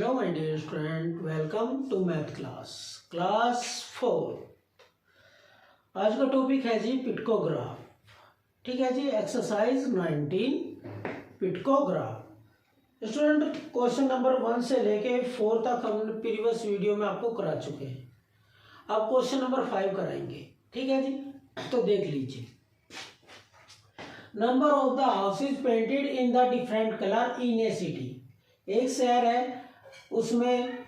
Hello my dear student, welcome to math class 4। आज का topic है जी पिटकोग्राफ। ठीक है जी, exercise 19 pictograph. Student question number 1 से लेके 4 तक हम प्रीवियस वीडियो में आपको करा चुके हैं। अब क्वेश्चन नंबर 5 कराएंगे। ठीक है जी, तो देख लीजिए। Number of the houses painted in the different colour in A city. एक शहर है, उसमें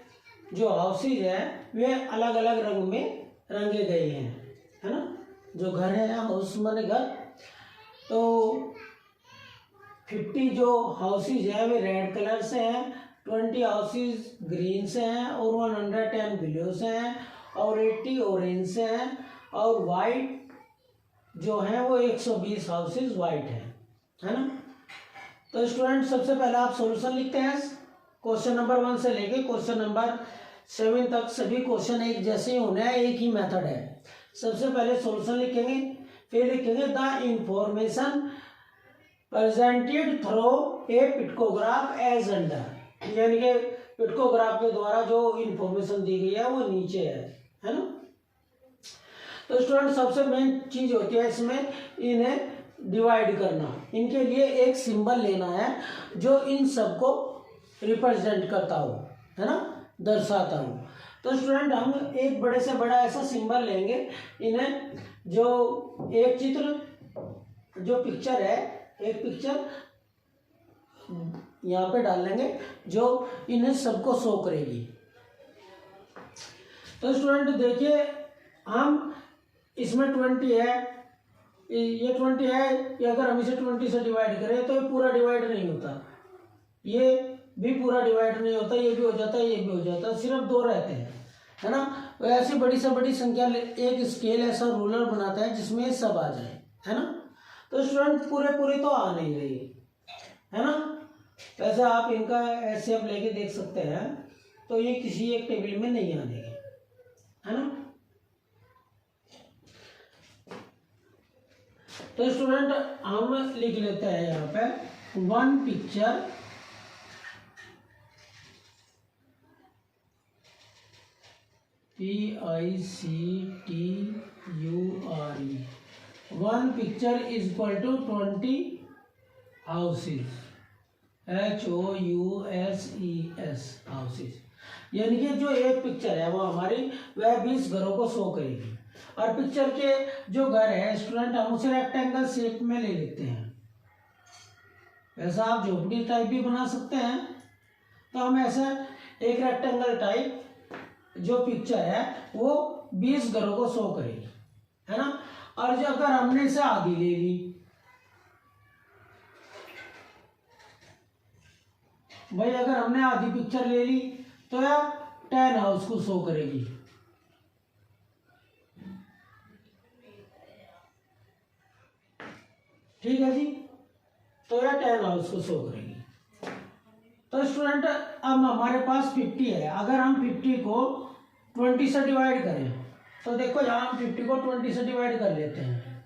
जो हाउसेज है वे अलग अलग रंग में रंगे गए हैं, है ना। जो घर है, हाउस माने घर, तो 50 जो हाउसेज है वे रेड कलर से हैं, 20 हाउसेज ग्रीन से हैं और 110 ब्लू से हैं और 80 ऑरेंज से हैं और वाइट जो है वो 120 हाउसेज वाइट है ना। तो स्टूडेंट सबसे पहले आप सॉल्यूशन लिखते हैं। क्वेश्चन नंबर 1 से लेके क्वेश्चन नंबर 7 तक सभी क्वेश्चन एक जैसे ही होने हैं, एक ही मेथड है। सबसे पहले सॉल्यूशन लिखेंगे, फिर लिखेंगे the information presented through a pictograph as under, यानी कि पिटकोग्राफ के द्वारा जो इंफॉर्मेशन दी गई है वो नीचे है ना। तो स्टूडेंट सबसे मेन चीज होती है इसमें इन्हें डिवाइड करना। इनके लिए एक सिंबल लेना है जो इन सबको रिप्रेजेंट करता हो, है ना, दर्शाता हूँ। तो स्टूडेंट हम एक बड़े से बड़ा ऐसा सिंबल लेंगे। इन्हें जो एक चित्र जो पिक्चर है, एक पिक्चर यहाँ पे डाल लेंगे जो इन्हें सबको शो करेगी। तो स्टूडेंट देखिए, हम इसमें 20 है, ये 20 है, ये अगर हम इसे 20 से डिवाइड करें तो ये पूरा डिवाइड नहीं होता, ये भी पूरा डिवाइड नहीं होता, ये भी हो जाता है, ये भी हो जाता है, सिर्फ 2 रहते हैं, है ना। तो ऐसी बड़ी से बड़ी संख्या एक स्केल ऐसा रूलर बनाता है जिसमें सब आ जाए, है ना। तो स्टूडेंट पूरे तो आ नहीं रही, है ना। वैसे आप इनका ऐसे आप लेके देख सकते हैं, तो ये किसी एक टेबल में नहीं आने, है ना। तो स्टूडेंट हम लिख लेते हैं यहाँ पे one picture PICTURE, one picture is equal to 20 houses, HOUSES houses, यानी कि जो एक पिक्चर है वो हमारी वह 20 घरों को शो करेगी। और पिक्चर के जो घर है स्टूडेंट हम उसे रेक्टेंगल शेप में ले लेते हैं। ऐसा आप झोपड़ी टाइप भी बना सकते हैं। तो हम ऐसा एक रेक्टेंगल टाइप जो पिक्चर है वो 20 घरों को शो करेगी, है ना। और जो अगर हमने इसे आधी ले ली, भाई अगर हमने आधी पिक्चर ले ली तो यह 10 हाउस को शो करेगी। ठीक है जी, तो यह 10 हाउस को शो करेगी। तो स्टूडेंट अब हमारे पास 50 है, अगर हम 50 को 20 से डिवाइड करें तो देखो यहाँ हम 50 को 20 से डिवाइड कर लेते हैं।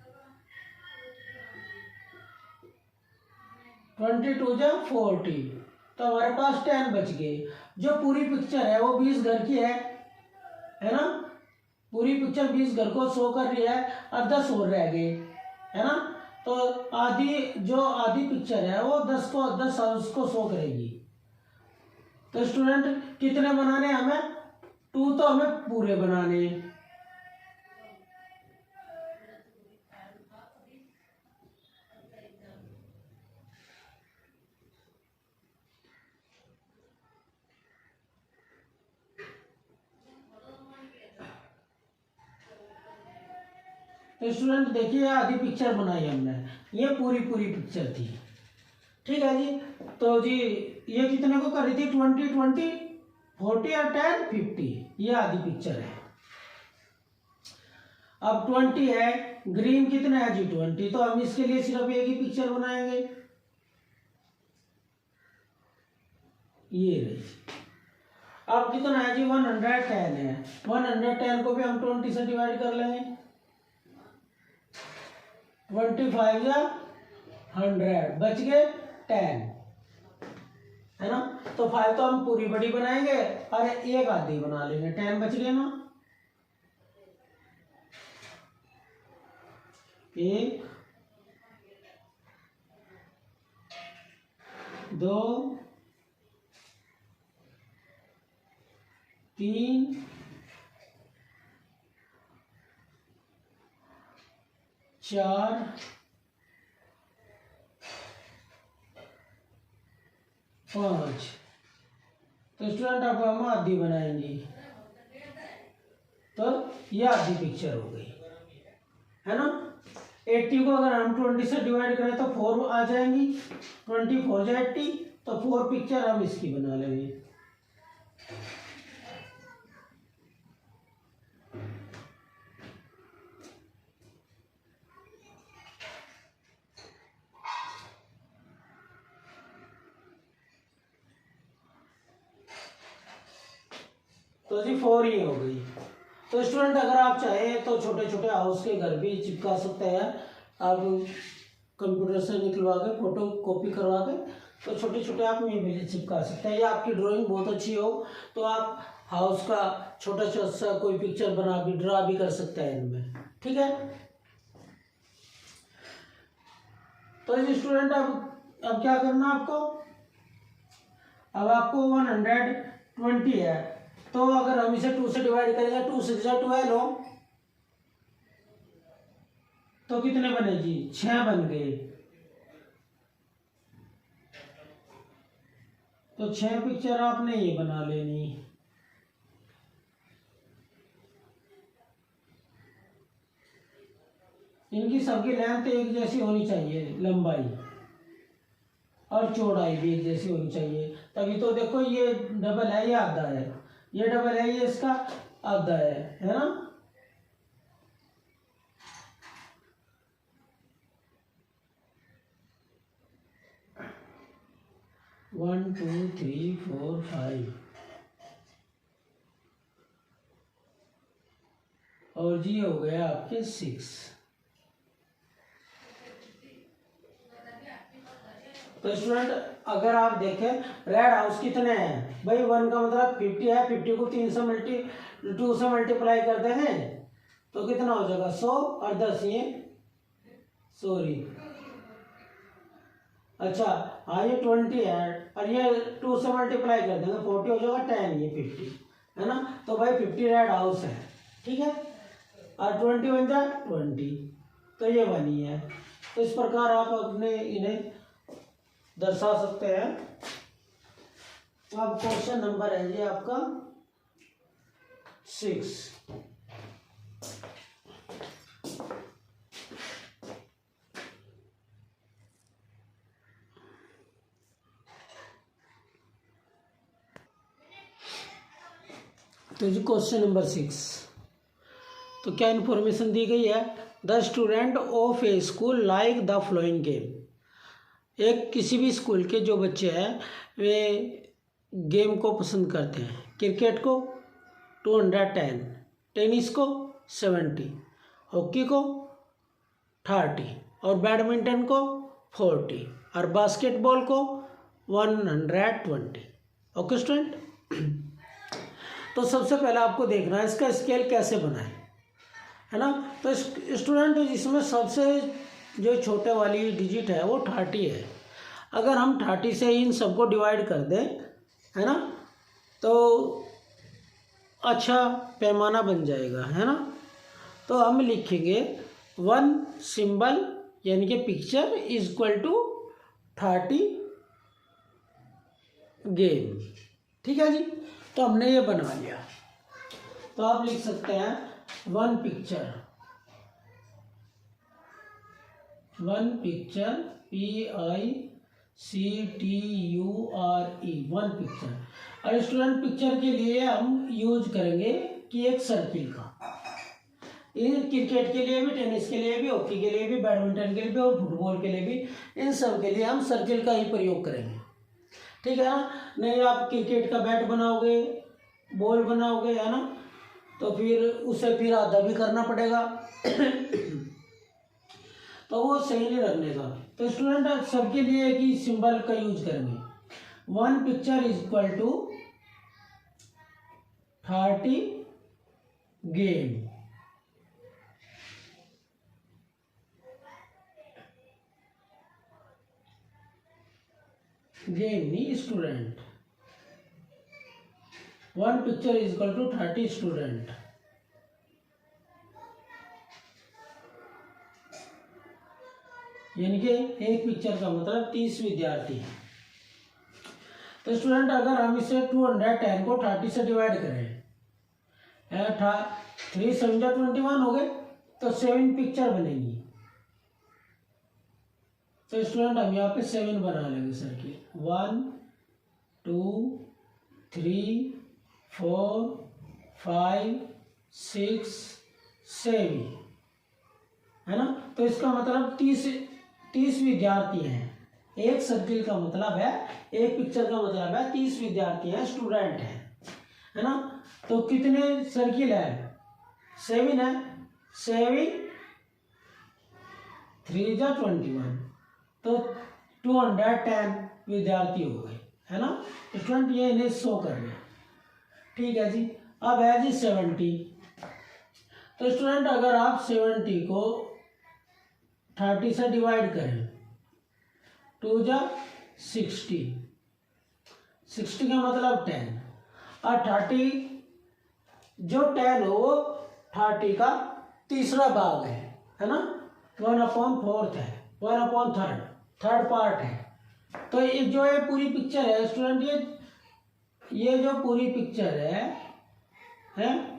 22 जा 40, तो हमारे पास 10 बच गए। जो पूरी पिक्चर है वो 20 घर की है ना। पूरी पिक्चर 20 घर को शो कर रही है और 10 और रह गए, है ना। तो आधी पिक्चर है वो 10 हाउस को शो करेगी। तो स्टूडेंट कितने बनाने हमें? 2 तो हमें पूरे बनाने। तो स्टूडेंट देखिए आधी पिक्चर बनाई हमने, ये पूरी पिक्चर थी। ठीक है जी, तो जी ये कितने को कर रही थी? 20 20 40 और 10 50, ये आधी पिक्चर है। अब 20 है, ग्रीन कितना है जी 20, तो हम इसके लिए सिर्फ एक ही पिक्चर बनाएंगे, ये रही। अब कितना है जी 110 है, 110 को भी हम 20 से डिवाइड कर लेंगे। 25 या 100 बच गए 10, है ना। तो 5 तो हम पूरी बड़ी बनाएंगे और एक आधी बना लेंगे, 10 बच गए ना। 1 2 3 4 5। तो स्टूडेंट अब हम आधी बनाएंगे, तो ये आधी पिक्चर हो गई, है ना। 80 को अगर हम 20 से डिवाइड करें तो 4 आ जाएंगी, 24 जा 80, तो 4 पिक्चर हम इसकी बना लेंगे। तो जी 4 ही हो गई। तो स्टूडेंट अगर आप चाहें तो छोटे छोटे हाउस के घर भी चिपका सकते हैं। आप कंप्यूटर से निकलवा के फोटो कॉपी करवा के तो छोटे छोटे आप में भी चिपका सकते हैं। या आपकी ड्राइंग बहुत अच्छी हो तो आप हाउस का छोटा छोटा सा कोई पिक्चर बना भी ड्रा भी कर सकते हैं इनमें, ठीक है। तो स्टूडेंट अब क्या करना आपको, अब आपको 120 है, तो अगर हम इसे 2 से डिवाइड करेंगे, 2 6 12 हो तो कितने बने जी, 6 बन गए। तो 6 पिक्चर आपने ये बना लेनी। इनकी सबकी लेंथ एक जैसी होनी चाहिए, लंबाई और चौड़ाई भी एक जैसी होनी चाहिए, तभी तो देखो ये डबल है, ये आधा है, ये डबल है, ये इसका आधा है ना। 1 2 3 4 5 और जी हो गया आपके 6। तो स्टूडेंट अगर आप देखें रेड हाउस कितने हैं भाई, 1 का मतलब 50 है, 50 को 2 से मल्टीप्लाई कर देंगे तो कितना हो जाएगा 100 और 10 ये सॉरी अच्छा हाँ ये 20 है और ये 2 से मल्टीप्लाई कर देंगे 40 हो जाएगा, 10 ये 50 है ना। तो भाई 50 रेड हाउस है, ठीक है, और 20 बन जाए 20, तो ये बनी है। तो इस प्रकार आप अपने इन्हें दर्शा सकते हैं। अब क्वेश्चन नंबर है ये आपका 6। तो जी क्वेश्चन नंबर 6, तो क्या इन्फॉर्मेशन दी गई है, the student of A school like the flowing game. एक किसी भी स्कूल के जो बच्चे हैं वे गेम को पसंद करते हैं, क्रिकेट को 210, टेनिस को 70, हॉकी को 30 और बैडमिंटन को 40 और बास्केटबॉल को 120। Okay student. तो सबसे पहले आपको देखना है इसका स्केल कैसे बनाए, है ना। तो स्टूडेंट इसमें सबसे जो छोटे वाली डिजिट है वो 30 है। अगर हम 30 से इन सबको डिवाइड कर दें, है ना, तो अच्छा पैमाना बन जाएगा, है ना। तो हम लिखेंगे 1 सिंबल यानी कि picture is equal to 30 game, ठीक है जी। तो हमने ये बना लिया, तो आप लिख सकते हैं 1 पिक्चर PICTURE 1 पिक्चर। और स्टूडेंट पिक्चर के लिए हम यूज करेंगे कि एक सर्किल का, इन क्रिकेट के लिए भी, टेनिस के लिए भी, हॉकी के लिए भी, बैडमिंटन के लिए भी और फुटबॉल के लिए भी, इन सब के लिए हम सर्किल का ही प्रयोग करेंगे, ठीक है ना। नहीं आप क्रिकेट का बैट बनाओगे, बॉल बनाओगे, है ना, तो फिर उसे फिर आधा भी करना पड़ेगा तो वो सही नहीं रखने का। तो स्टूडेंट सबके लिए एक ही सिंबल का यूज करेंगे। 1 picture is equal to 30 game. Game नहीं student. 1 picture is equal to 30 student. यानी कि एक पिक्चर का मतलब 30 विद्यार्थी। तो स्टूडेंट अगर हम इसे 210 को 30 से डिवाइड करें, 3 7 21 हो गए, तो 7 पिक्चर बनेगी। तो स्टूडेंट हम यहाँ पे 7 बना लेंगे सर्किल। 1 2 3 4 5 6 7 है ना। तो इसका मतलब 30 विद्यार्थी हैं। एक सर्किल का मतलब है, एक पिक्चर का मतलब है 30 विद्यार्थी हैं, स्टूडेंट हैं, है ना। तो कितने सर्किल है? 7 है। 7 3 जा 21, तो 210 विद्यार्थी हो गए, है ना। स्टूडेंट ये इन्हें शो कर रहे हैं, ठीक है जी। अब है जी 70। तो स्टूडेंट अगर आप 70 को 30 से डिवाइड करें, 2 जा 60, 60 का मतलब 10, और 30 जो 10 हो वो 30 का तीसरा भाग है ना। 1/4 है, 1/3 थर्ड पार्ट है। तो ये जो है पूरी पिक्चर है स्टूडेंट, ये जो पूरी पिक्चर है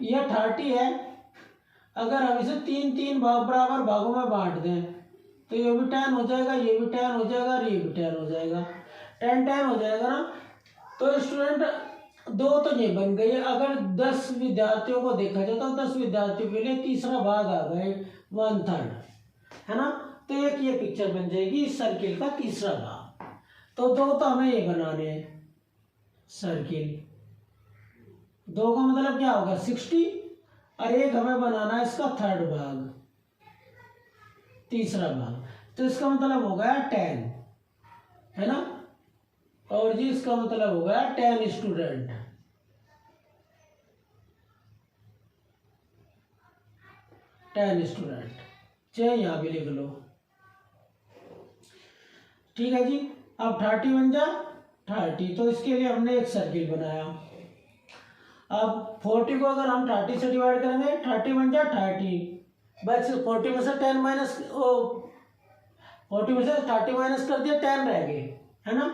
ये 30 है। अगर हम इसे 3 बराबर भागों में बांट दें तो ये भी 10 हो जाएगा, ये भी 10 हो जाएगा, और ये भी 10 हो जाएगा, 10 हो जाएगा ना। तो स्टूडेंट 2 तो ये बन गई है। अगर 10 विद्यार्थियों को देखा जाए तो 10 विद्यार्थियों के लिए तीसरा भाग आ गए, 1/3, है ना। तो एक ये पिक्चर बन जाएगी इस सर्किल का तीसरा भाग। तो 2 तो हमें ये बनाने हैं सर्किल, 2 का मतलब क्या होगा 60, और एक हमें बनाना है इसका थर्ड भाग, तीसरा भाग। तो इसका मतलब हो गया 10, है ना। और जी इसका मतलब हो गया 10 स्टूडेंट। चाहे यहां भी लिख लो, ठीक है जी। अब 30 बन जा 30, तो इसके लिए हमने एक सर्किल बनाया। अब 40 को अगर हम 30 से डिवाइड करेंगे, 30 बन जा 30, बस 40 में से 10 माइनस 40 में से 30 माइनस कर दिया, 10 रह गए, है ना।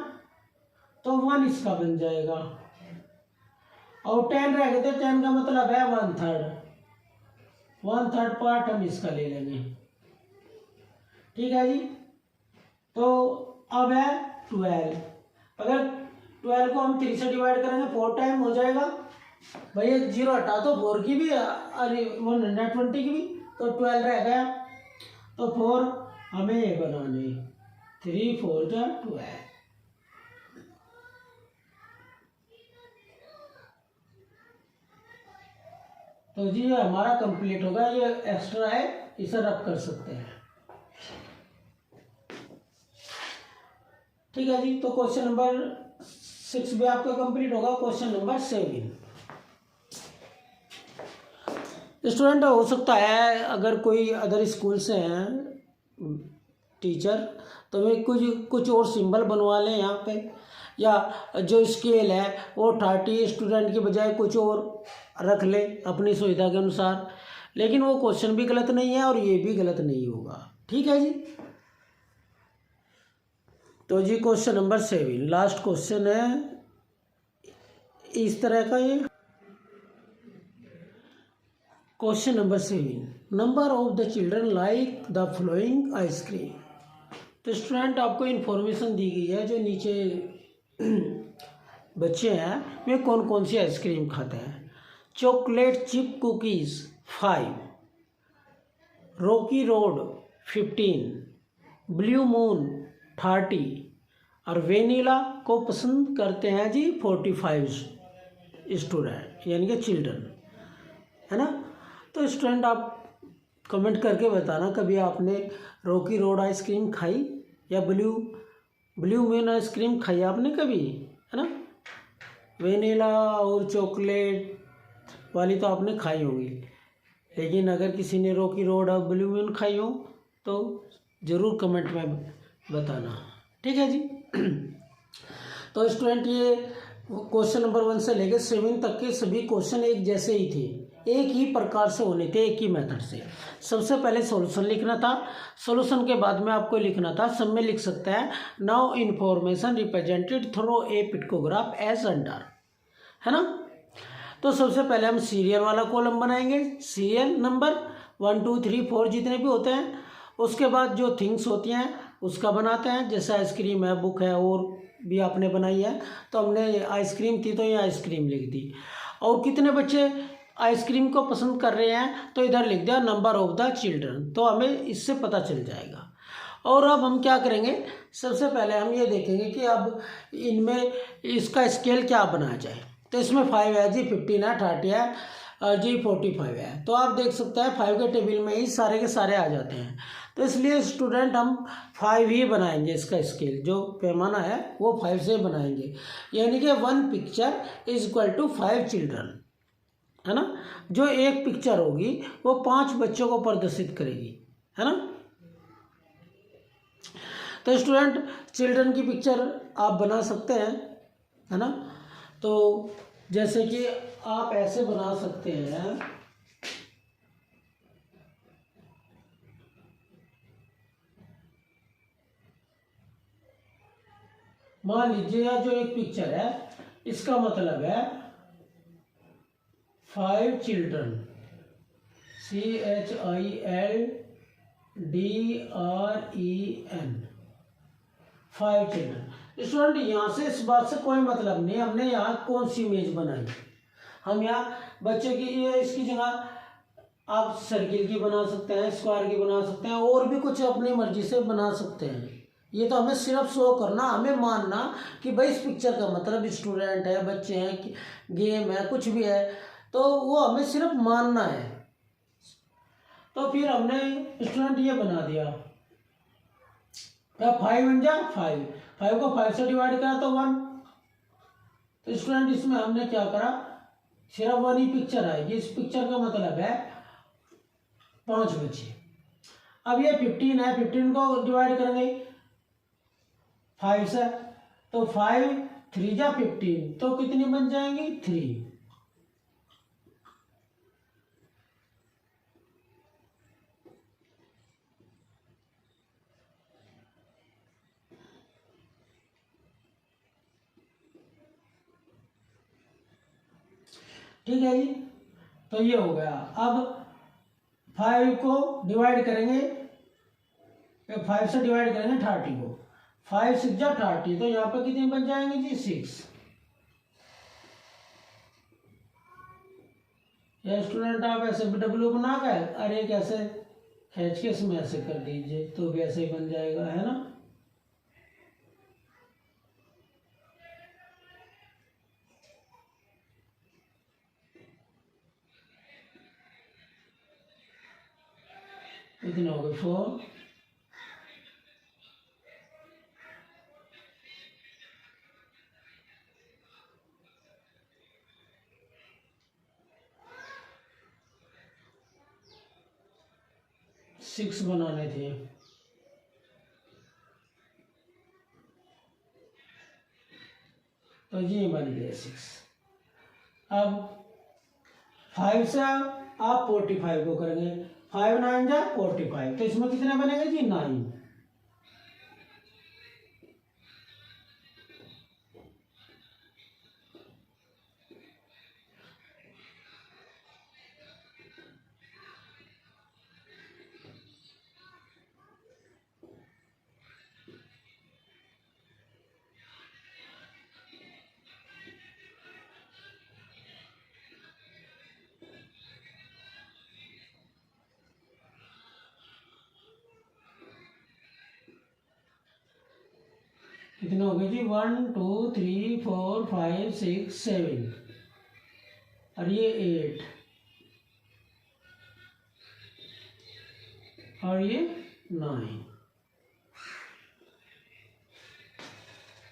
तो 1 इसका बन जाएगा, और 10 रह गए थे, 10 का मतलब है 1/3 पार्ट हम इसका ले लेंगे, ठीक है जी। तो अब है 12। अगर 12 को हम 3 से डिवाइड करेंगे 4 टाइम हो जाएगा। भैया 0 हटा दो, 4 की भी और 120 की भी, तो 12 रह गया। तो 4 हमें ये बनाने, 3 4 जा 12। तो जी ये हमारा कंप्लीट होगा। ये एक्स्ट्रा है, इसे रख कर सकते हैं, ठीक है जी। तो क्वेश्चन नंबर 6 भी आपका कंप्लीट होगा। क्वेश्चन नंबर 7 स्टूडेंट, हो सकता है अगर कोई अदर स्कूल से हैं टीचर, तो वे कुछ और सिंबल बनवा लें यहाँ पे, या जो स्केल है वो 30 स्टूडेंट की बजाय कुछ और रख ले अपनी सुविधा के अनुसार। लेकिन वो क्वेश्चन भी गलत नहीं है और ये भी गलत नहीं होगा, ठीक है जी। तो जी क्वेश्चन नंबर 7 लास्ट क्वेश्चन है इस तरह का। ये question number 7, number of the children like the flowing ice cream. तो स्टूडेंट आपको इन्फॉर्मेशन दी गई है, जो नीचे बच्चे हैं वे कौन कौन सी आइसक्रीम खाते हैं। Chocolate chip cookies 5, Rocky road 15, blue moon 30, और वेनिला को पसंद करते हैं जी 45 स्टूडेंट, यानी कि चिल्ड्रन, है ना। तो स्टूडेंट आप कमेंट करके बताना कभी आपने रॉकी रोड आइसक्रीम खाई या ब्लू मून आइसक्रीम खाई आपने कभी, है ना। वेनिला और चॉकलेट वाली तो आपने खाई होगी, लेकिन अगर किसी ने रॉकी रोड और ब्लू मून खाई हो तो ज़रूर कमेंट में बताना, ठीक है जी। तो स्टूडेंट ये क्वेश्चन नंबर 1 से लेकर 7 तक के सभी क्वेश्चन एक जैसे ही थे, एक ही प्रकार से होने थे, एक ही मेथड से। सबसे पहले सॉल्यूशन लिखना था, सॉल्यूशन के बाद में आपको लिखना था, सब में लिख सकता है, now information represented through a pictograph as under, है ना। तो सबसे पहले हम सीरियल वाला कॉलम बनाएंगे, सीरियल नंबर 1 2 3 4 जितने भी होते हैं। उसके बाद जो थिंग्स होती हैं उसका बनाते हैं, जैसे आइसक्रीम है, बुक है, और भी आपने बनाई है। तो हमने आइसक्रीम थी तो ये आइसक्रीम लिख दी। और कितने बच्चे आइसक्रीम को पसंद कर रहे हैं तो इधर लिख दिया नंबर ऑफ द चिल्ड्रन, तो हमें इससे पता चल जाएगा। और अब हम क्या करेंगे, सबसे पहले हम ये देखेंगे कि अब इनमें इसका स्केल क्या बनाया जाए। तो इसमें 5 है जी, 15 है, 30 है जी, 45 है। तो आप देख सकते हैं 5 के टेबल में ही सारे के सारे आ जाते हैं। तो इसलिए स्टूडेंट हम 5 ही बनाएंगे, इसका स्केल जो पैमाना है वो 5 से बनाएंगे, यानी कि 1 picture is equal to 5 children, है ना। जो एक पिक्चर होगी वो 5 बच्चों को प्रदर्शित करेगी, है ना। तो स्टूडेंट चिल्ड्रन की पिक्चर आप बना सकते हैं, है ना। तो जैसे कि आप ऐसे बना सकते हैं, मान लीजिए जो एक पिक्चर है इसका मतलब है 5 चिल्ड्रन, CHILDREN, 5 चिल्ड्रन। स्टूडेंट यहाँ से इस बात से कोई मतलब नहीं हमने यहाँ कौन सी इमेज बनाई। हम यहाँ बच्चे की ये इसकी जगह आप सर्किल की बना सकते हैं, स्क्वायर की बना सकते हैं, और भी कुछ अपनी मर्जी से बना सकते हैं। ये तो हमें सिर्फ शो करना, हमें मानना कि भाई इस पिक्चर का मतलब स्टूडेंट है, बच्चे हैं, गेम है, कुछ भी है, तो वो हमें सिर्फ मानना है। तो फिर हमने स्टूडेंट ये बना दिया, 5 बन जा 5, 5 को 5 से डिवाइड करा तो 1। तो स्टूडेंट इसमें हमने क्या करा, सिर्फ 1 ही पिक्चर आएगी, इस पिक्चर का मतलब है 5 बच्चे। अब ये 15 है, 15 को डिवाइड करेंगे 5 से, तो 5 3 जा 15, तो कितनी बन जाएंगी 3। ठीक है जी, तो ये हो गया। अब 5 को डिवाइड करेंगे, 5 से डिवाइड करेंगे 30 को, 5 6 जा 30, तो यहाँ पर कितनी बन जाएंगे जी 6। ये स्टूडेंट आप ऐसे डब्ल्यू बना कर अरे कैसे खींच के इसमें ऐसे कर दीजिए तो भी ऐसे ही बन जाएगा, है ना। कितने हो गए 4, सिक्स बनाने थे, तो ये बन गए 6। अब 5 से आप 45 को करेंगे, 5 9 जा 45, तो इसमें कितने बनेंगे जी 9। कितने हो गए जी 1 2 3 4 5 6 7, और ये 8, और ये 9।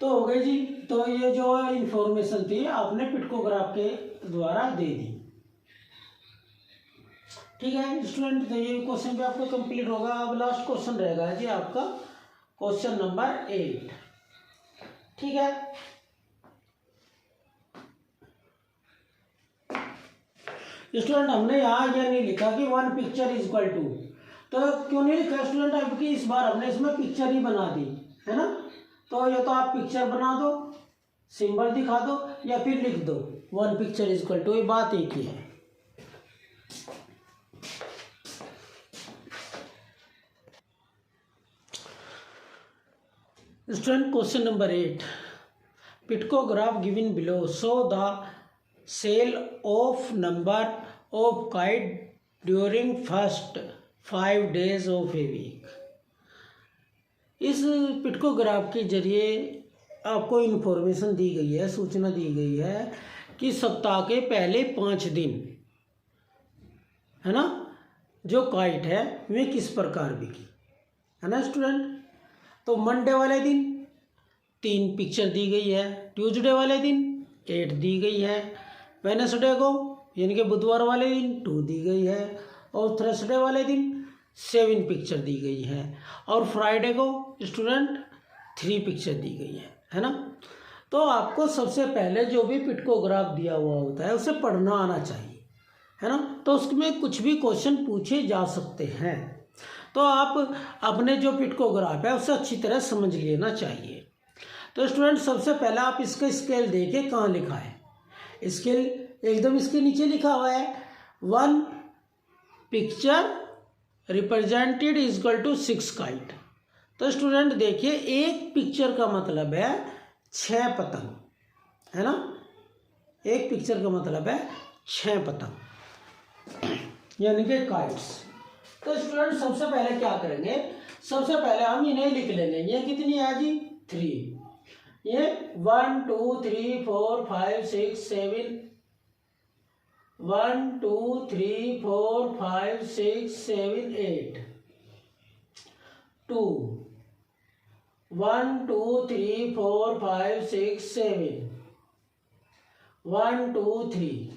तो हो गई जी। तो ये जो इंफॉर्मेशन थी आपने पिटकोग्राफ के द्वारा दे दी। ठीक है स्टूडेंट, तो ये क्वेश्चन भी आपको कंप्लीट होगा। अब लास्ट क्वेश्चन रहेगा जी आपका क्वेश्चन नंबर 8। ठीक है, स्टूडेंट हमने यहाँ ये नहीं लिखा कि one picture is equal to, तो क्यों नहीं लिखा स्टूडेंट? अब की इस बार हमने इसमें पिक्चर ही बना दी है ना। तो ये तो आप पिक्चर बना दो, सिंबल दिखा दो या फिर लिख दो one picture is equal to, ये बात एक ही है। Student question number 8, pictograph given below show the sale of number of kite during first 5 days of a week. इस पिटकोग्राफ के जरिए आपको इन्फॉर्मेशन दी गई है, सूचना दी गई है कि सप्ताह के पहले 5 दिन है ना जो काइट है वे किस प्रकार बिकी है ना स्टूडेंट। तो मंडे वाले दिन 3 पिक्चर दी गई है, ट्यूसडे वाले दिन 8 दी गई है, वेडनेसडे को यानी कि बुधवार वाले दिन 2 दी गई है, और थर्सडे वाले दिन 7 पिक्चर दी गई है, और फ्राइडे को स्टूडेंट 3 पिक्चर दी गई है ना। तो आपको सबसे पहले जो भी पिटकोग्राफ दिया हुआ होता है उसे पढ़ना आना चाहिए है ना। तो उसमें कुछ भी क्वेश्चन पूछे जा सकते हैं, तो आप अपने जो पिटकोग्राफ है उसे अच्छी तरह समझ लेना चाहिए। तो स्टूडेंट सबसे पहले आप इसका स्केल देखिए कहाँ लिखा है। स्केल एकदम इसके नीचे लिखा हुआ है, 1 picture represented is equal to 6 kite. तो स्टूडेंट देखिए एक पिक्चर का मतलब है 6 पतंग है ना, एक पिक्चर का मतलब है 6 पतंग यानी कि काइट्स। तो स्टूडेंट सबसे पहले क्या करेंगे, सबसे पहले हम इन्हें लिख लेंगे। ये कितनी है जी 3, ये 1 2 3 4 5 6 7, 1 2 3 4 5 6 7 8, 2 1 2 3 4 5 6 7, 1 2 3।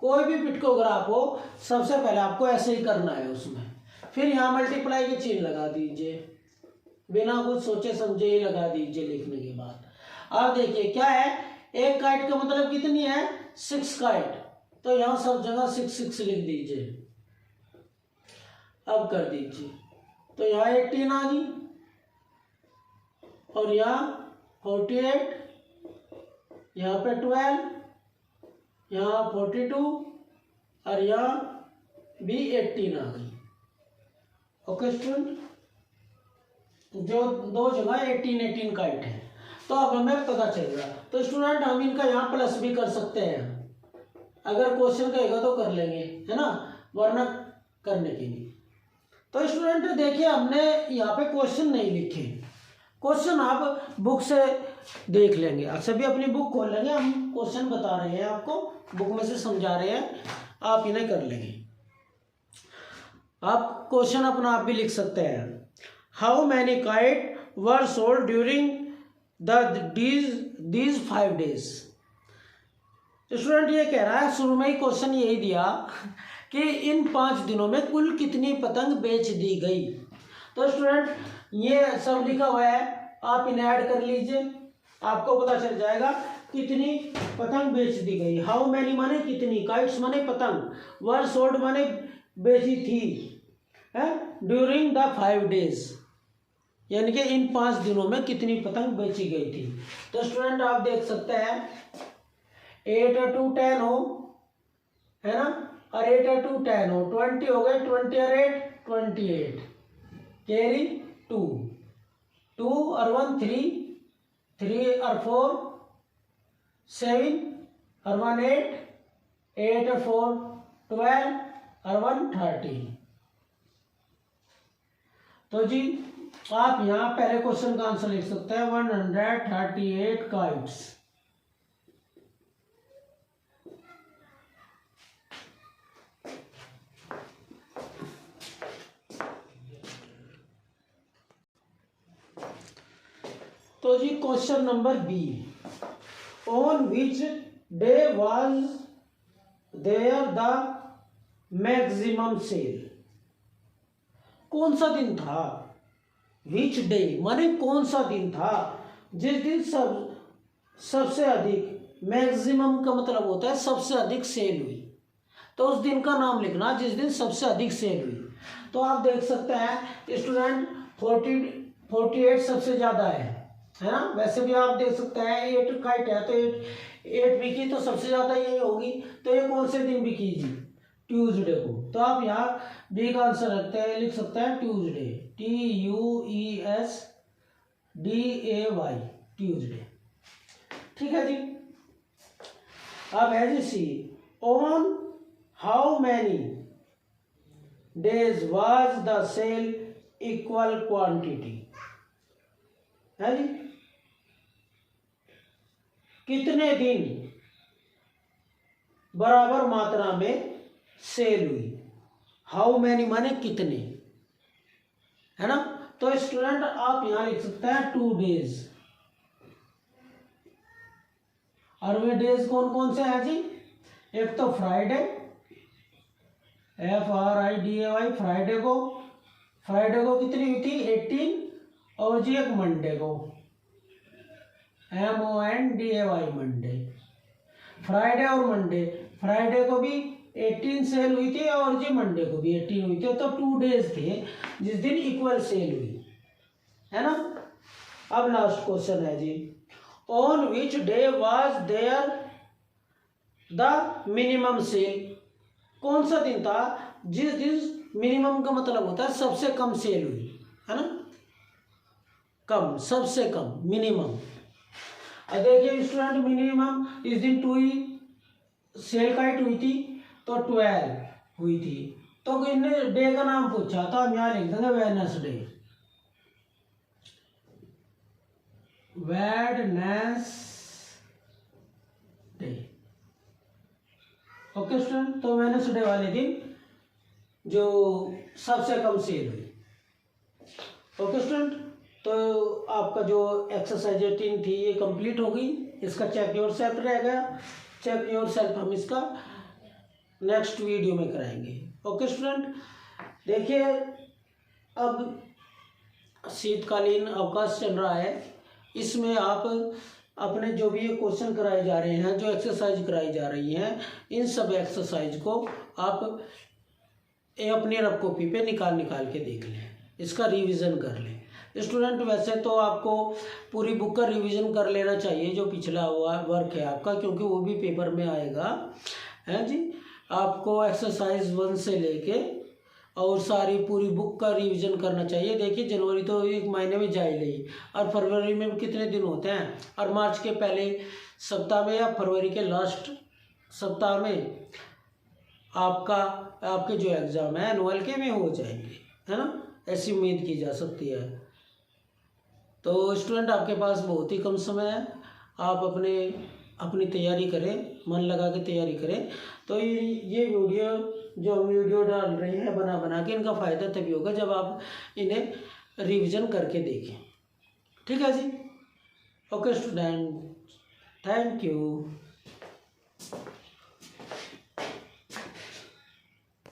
कोई भी पिटकोग्राफ हो सबसे पहले आपको ऐसे ही करना है उसमें, फिर यहाँ मल्टीप्लाई की चिन्ह लगा दीजिए, बिना कुछ सोचे समझे ही लगा दीजिए लिखने के बाद। अब देखिए क्या है, एक काइट का मतलब कितनी है 6 काइट, तो यहाँ सब जगह 6 6 लिख दीजिए। अब कर दीजिए, तो यहाँ 18 आ गई, और यहाँ 48, यहाँ पे 12, यहाँ 42, और यहाँ भी 18 आ गई। ओके स्टूडेंट, जो 2 जगह 18 18 काइट है, तो अब हमें पता चल रहा। तो स्टूडेंट हम इनका यहाँ प्लस भी कर सकते हैं, अगर क्वेश्चन कहेगा तो कर लेंगे है ना, वरना करने के लिए। तो स्टूडेंट देखिए हमने यहाँ पे क्वेश्चन नहीं लिखे, क्वेश्चन आप बुक से देख लेंगे। आप सभी अपनी बुक खोल लेंगे, हम क्वेश्चन बता रहे हैं आपको, बुक में से समझा रहे हैं, आप इन्हें कर लेंगे। आप क्वेश्चन अपना आप भी लिख सकते हैं। How many kite were sold during these 5 days। Student ये कह रहा है, शुरू में ही क्वेश्चन यही दिया कि इन 5 दिनों में कुल कितनी पतंग बेच दी गई। तो स्टूडेंट ये सब लिखा हुआ है, आप इन्हें ऐड कर लीजिए, आपको पता चल जाएगा कितनी पतंग बेच दी गई। हाउ मैनी माने कितनी, काइट्स माने पतंग, वर सोल्ड माने बेची थी है, ड्यूरिंग द 5 days यानी कि इन 5 दिनों में कितनी पतंग बेची गई थी। तो स्टूडेंट आप देख सकते हैं 8 और 2 10 हो है ना, और 8 और 2 10 हो, 20 हो गए, 20 और 8 28, कैरी 2 2 और 1 3, 3 और 4 7, और 1 8, 8 और 4 12, और 1 13। तो जी आप यहाँ पहले क्वेश्चन का आंसर लिख सकते हैं 138 काइट्स। तो जी question number B, on which day was there the maximum sale. कौन सा दिन था, विच डे माने कौन सा दिन था जिस दिन सबसे अधिक, मैक्सिमम का मतलब होता है सबसे अधिक सेल हुई, तो उस दिन का नाम लिखना जिस दिन सबसे अधिक सेल हुई। तो आप देख सकते हैं स्टूडेंट 48 सबसे ज़्यादा है ना। वैसे भी आप देख सकते हैं 8 काइट है तो 8 बिकी, तो सबसे ज़्यादा यही होगी। तो ये कौन से दिन बिकी जी, ट्यूसडे को। तो आप यहाँ बी का आंसर रखते हैं, लिख सकते हैं ट्यूसडे, TUESDAY, ट्यूसडे। ठीक है जी। अब है जी C, on how many days was the sale equal quantity, है जी, कितने दिन बराबर मात्रा में सेल हुई। हाउ मैनी माने कितने, है ना। तो स्टूडेंट आप यहां लिख सकते हैं 2 डेज। और वे डेज कौन कौन से हैं जी, एक तो फ्राइडे, FRIDAY, फ्राइडे को कितनी हुई थी 18, और जी एक मंडे को MONDAY, मंडे। फ्राइडे और मंडे, फ्राइडे को भी 18 सेल हुई थी और जी मंडे को भी 18 हुई थी। तो 2 डेज थे जिस दिन इक्वल सेल हुई, है ना। अब लास्ट क्वेश्चन है जी, on which day was there the minimum sale. कौन सा दिन था जिस दिन मिनिमम का मतलब होता है सबसे कम सेल हुई, है ना। कम, सबसे कम, मिनिमम। अब देखिए स्टूडेंट, मिनिमम इस दिन 2 ही सेल काइट हुई थी, तो 12 हुई थी। तो इनने डे का नाम पूछा तो हम यहाँ लिख देंगे वेडनेसडे, ओके स्टूडेंट। तो वेडनेसडे वाले दिन जो सबसे कम सेल हुई, ओके स्टूडेंट। तो आपका जो एक्सरसाइज 18 थी ये कंप्लीट हो गई। इसका चेक योर सेल्फ रह गया, चेक योर सेल्फ हम इसका नेक्स्ट वीडियो में कराएंगे, ओके स्टूडेंट। देखिए अब शीतकालीन अवकाश चल रहा है, इसमें आप अपने जो भी ये क्वेश्चन कराए जा रहे हैं, जो एक्सरसाइज कराई जा रही हैं, इन सब एक्सरसाइज को आप अपनी रफ कॉपी पे निकाल के देख लें, इसका रिवीजन कर लें स्टूडेंट। वैसे तो आपको पूरी बुक का रिवीजन कर लेना चाहिए जो पिछला हुआ वर्क है आपका, क्योंकि वो भी पेपर में आएगा, है जी। आपको एक्सरसाइज 1 से लेके और सारी पूरी बुक का रिवीजन करना चाहिए। देखिए जनवरी तो 1 महीने में जा ही रही, और फरवरी में कितने दिन होते हैं, और मार्च के पहले सप्ताह में या फरवरी के लास्ट सप्ताह में आपके जो एग्ज़ाम है एनुअल के में हो जाएंगे, है ना। ऐसी उम्मीद की जा सकती है। तो स्टूडेंट आपके पास बहुत ही कम समय है, आप अपनी तैयारी करें, मन लगा के तैयारी करें। तो ये वीडियो जो हम वीडियो डाल रहे हैं बना के, इनका फ़ायदा तभी होगा जब आप इन्हें रिवीजन करके देखें, ठीक है जी। Okay student, thank you.